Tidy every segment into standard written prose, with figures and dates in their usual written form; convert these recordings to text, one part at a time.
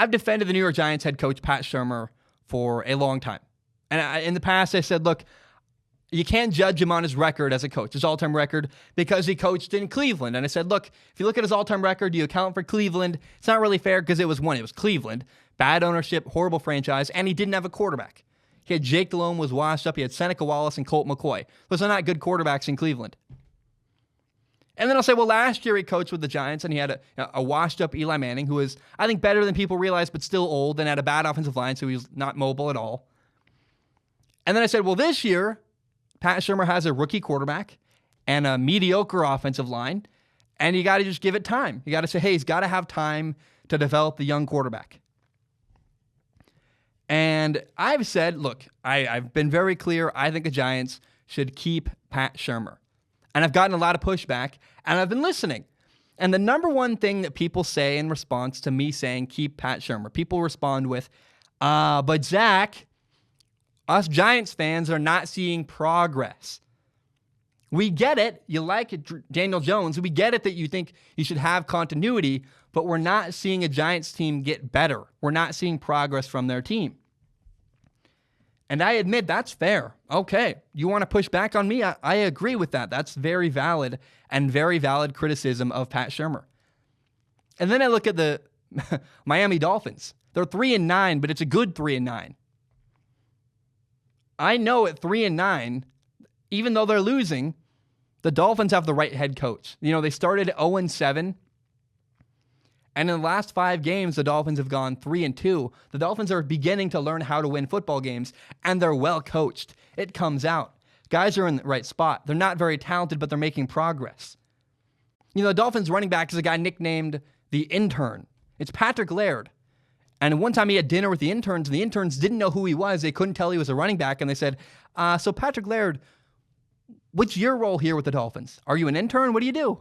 I've defended the New York Giants head coach, Pat Shurmur, for a long time. And in the past, I said, look, you can't judge him on his record as a coach, his all-time record, because he coached in Cleveland. And I said, look, if you look at his all-time record, you account for Cleveland. It's not really fair because it was Cleveland. Bad ownership, horrible franchise, and he didn't have a quarterback. He had Jake Delhomme was washed up. He had Seneca Wallace and Colt McCoy. Those are not good quarterbacks in Cleveland. And then I'll say, well, last year he coached with the Giants, and he had a washed-up Eli Manning, who was, I think, better than people realize, but still old, and had a bad offensive line, so he was not mobile at all. And then I said, well, this year, Pat Shurmur has a rookie quarterback and a mediocre offensive line, and you got to just give it time. You got to say, hey, he's got to have time to develop the young quarterback. And I've said, look, I've been very clear. I think the Giants should keep Pat Shurmur. And I've gotten a lot of pushback, and I've been listening. And the number one thing that people say in response to me saying keep Pat Shurmur, people respond with, but Zach, us Giants fans are not seeing progress. We get it. You like it, Daniel Jones. We get it that you think you should have continuity, but we're not seeing a Giants team get better. We're not seeing progress from their team. And I admit that's fair. Okay, you want to push back on me? I agree with that. That's very valid and very valid criticism of Pat Shurmur. And then I look at the Miami Dolphins. They're 3-9, but it's a good 3-9. I know at 3-9, even though they're losing, the Dolphins have the right head coach. You know, they started 0-7. And in the last 5 games, the Dolphins have gone 3-2. The Dolphins are beginning to learn how to win football games, and they're well coached. It comes out. Guys are in the right spot. They're not very talented, but they're making progress. You know, the Dolphins running back is a guy nicknamed the Intern. It's Patrick Laird. And one time he had dinner with the interns, and the interns didn't know who he was. They couldn't tell he was a running back, and they said, so Patrick Laird, what's your role here with the Dolphins? Are you an intern? What do you do?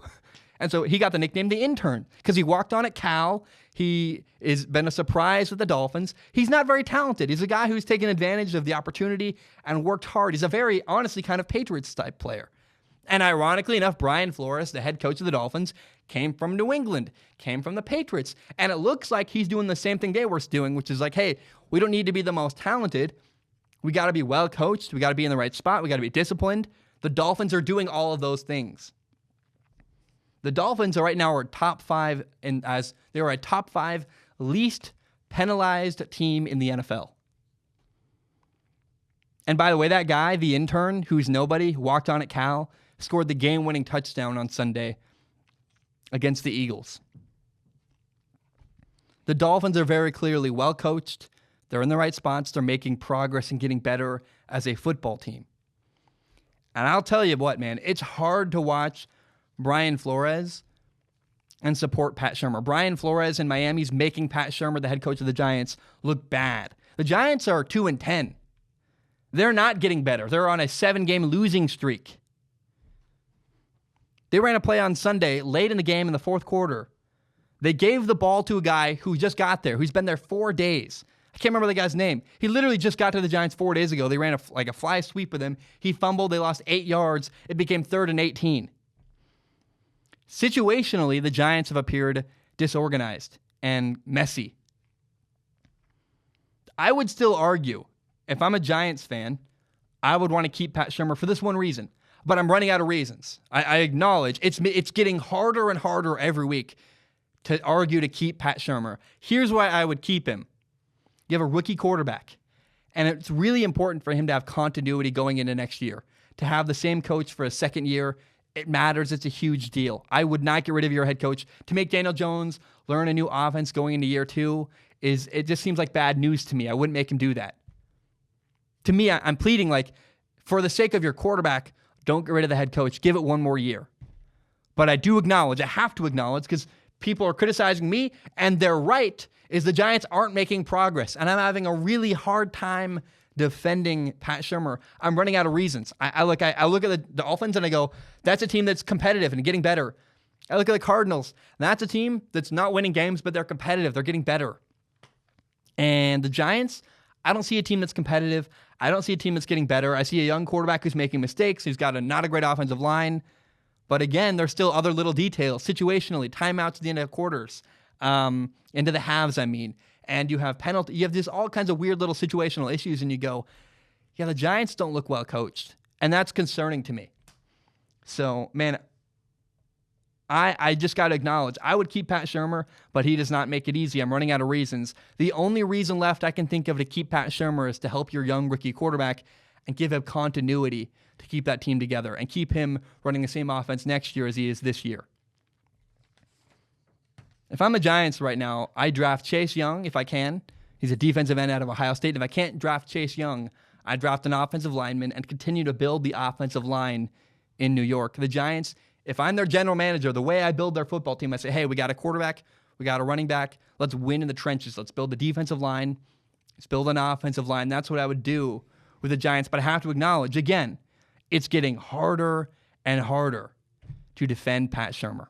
And so he got the nickname the Intern because he walked on at Cal. He has been a surprise with the Dolphins. He's not very talented. He's a guy who's taken advantage of the opportunity and worked hard. He's a very, honestly, kind of Patriots-type player. And ironically enough, Brian Flores, the head coach of the Dolphins, came from New England, came from the Patriots. And it looks like he's doing the same thing they were doing, which is like, hey, we don't need to be the most talented. We got to be well coached. We got to be in the right spot. We got to be disciplined. The Dolphins are doing all of those things. The Dolphins are right now are top 5, and as they are a top 5 least penalized team in the NFL. And by the way, that guy, the Intern, who's nobody, walked on at Cal, scored the game-winning touchdown on Sunday against the Eagles. The Dolphins are very clearly well coached. They're in the right spots. They're making progress and getting better as a football team. And I'll tell you what, man, it's hard to watch Brian Flores and support Pat Shurmur. Brian Flores in Miami's making Pat Shurmur, the head coach of the Giants, look bad. The Giants are 2-10. They're not getting better. They're on a 7-game losing streak. They ran a play on Sunday late in the game in the fourth quarter. They gave the ball to a guy who just got there, who's been there 4 days. I can't remember the guy's name. He literally just got to the Giants 4 days ago. They ran a fly sweep with him. He fumbled. They lost 8 yards. It became 3rd and 18. Situationally, the Giants have appeared disorganized and messy. I would still argue, if I'm a Giants fan, I would want to keep Pat Shurmur for this one reason. But I'm running out of reasons. I acknowledge it's getting harder and harder every week to argue to keep Pat Shurmur. Here's why I would keep him. You have a rookie quarterback, and it's really important for him to have continuity going into next year. To have the same coach for a second year, it matters. It's a huge deal. I would not get rid of your head coach. To make Daniel Jones learn a new offense going into year 2, it just seems like bad news to me. I wouldn't make him do that. To me, I'm pleading like, for the sake of your quarterback, don't get rid of the head coach. Give it 1 more year. But I do acknowledge, I have to acknowledge, because people are criticizing me, and they're right, is the Giants aren't making progress. And I'm having a really hard time defending Pat Shurmur. I'm running out of reasons. I look at the Dolphins and I go, that's a team that's competitive and getting better. I look at the Cardinals. That's a team that's not winning games, but they're competitive. They're getting better. And the Giants, I don't see a team that's competitive. I don't see a team that's getting better. I see a young quarterback who's making mistakes. He's got not a great offensive line. But again, there's still other little details, situationally, timeouts at the end of quarters, into the halves, I mean. and you have penalty. You have this all kinds of weird little situational issues, and you go, yeah, the Giants don't look well coached, and that's concerning to me. So, man, I just got to acknowledge, I would keep Pat Shurmur, but he does not make it easy. I'm running out of reasons. The only reason left I can think of to keep Pat Shurmur is to help your young rookie quarterback and give him continuity to keep that team together and keep him running the same offense next year as he is this year. If I'm the Giants right now, I draft Chase Young if I can. He's a defensive end out of Ohio State. If I can't draft Chase Young, I draft an offensive lineman and continue to build the offensive line in New York. The Giants, if I'm their general manager, the way I build their football team, I say, hey, we got a quarterback, we got a running back, let's win in the trenches. Let's build the defensive line, let's build an offensive line. That's what I would do with the Giants. But I have to acknowledge, again, it's getting harder and harder to defend Pat Shurmur.